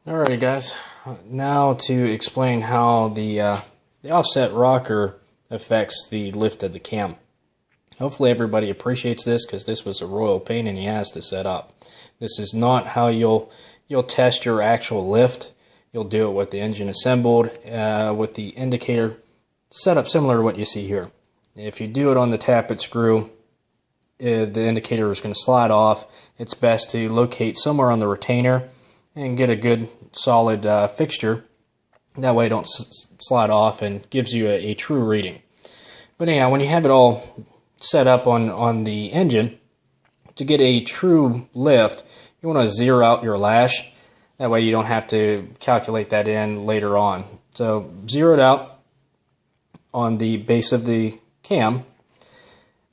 Alrighty guys, now to explain how the offset rocker affects the lift of the cam. Hopefully everybody appreciates this because this was a royal pain in the ass to set up. This is not how you'll test your actual lift. You'll do it with the engine assembled, with the indicator set up similar to what you see here. If you do it on the tappet screw, the indicator is going to slide off. It's best to locate somewhere on the retainer and get a good solid fixture. That way it don't slide off and gives you a true reading. But anyhow, when you have it all set up on the engine, to get a true lift, you want to zero out your lash. That way you don't have to calculate that in later on. So zero it out on the base of the cam.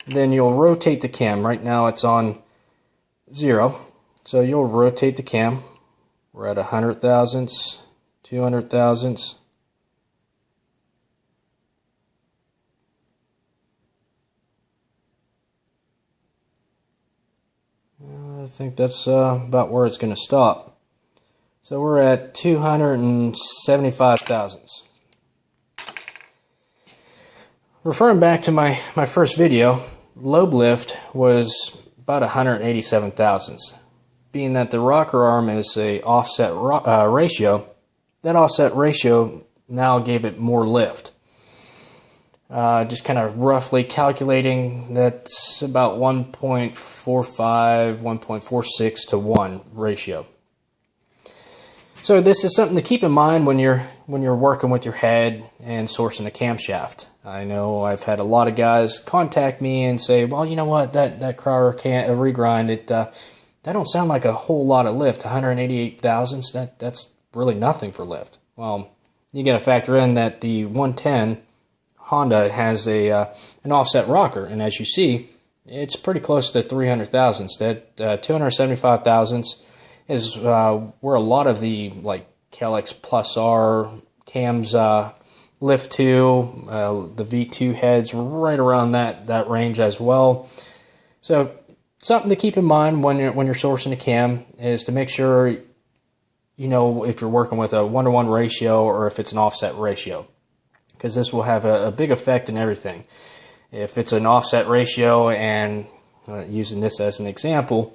Then you'll rotate the cam. Right now it's on 0. So you'll rotate the cam. We're at 100 thousandths, 200 thousandths. I think that's about where it's going to stop. So we're at 275 thousandths. Referring back to my first video, lobe lift was about 187 thousandths. Being that the rocker arm is a offset ratio, that offset ratio now gave it more lift. Just kind of roughly calculating, that's about 1.45, 1.46 to 1 ratio. So this is something to keep in mind when you're working with your head and sourcing a camshaft. I know I've had a lot of guys contact me and say, well, you know what, that Cryer regrind, that don't sound like a whole lot of lift. 188 thousandths, that's really nothing for lift. Well, you got to factor in that the 110 Honda has an offset rocker, and as you see, it's pretty close to 300 thousandths. That 275 thousandths is where a lot of the like Kalex Plus R cams lift to. The V2 heads right around that range as well. So something to keep in mind when you're sourcing a cam is to make sure you know if you're working with a 1-to-1 ratio or if it's an offset ratio, because this will have a big effect in everything. If it's an offset ratio, and using this as an example,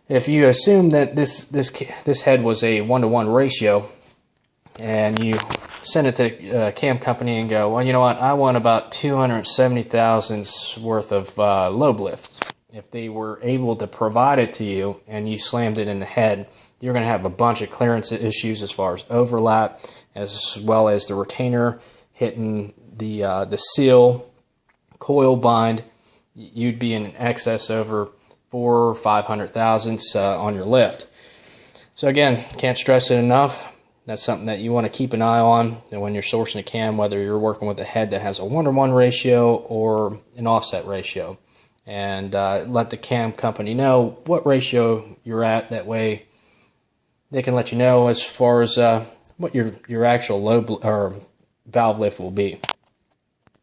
if you assume that this head was a 1-to-1 ratio and you send it to a cam company and go, well, you know what, I want about 270 thousandths worth of lobe lift. If they were able to provide it to you and you slammed it in the head, you're going to have a bunch of clearance issues as far as overlap, as well as the retainer hitting the seal, coil bind. You'd be in excess over 400 or 500 thousandths on your lift. So again, can't stress it enough. That's something that you want to keep an eye on when you're sourcing a cam, whether you're working with a head that has a 1-to-1 ratio or an offset ratio. And let the cam company know what ratio you're at. That way they can let you know as far as what your actual lobe or valve lift will be.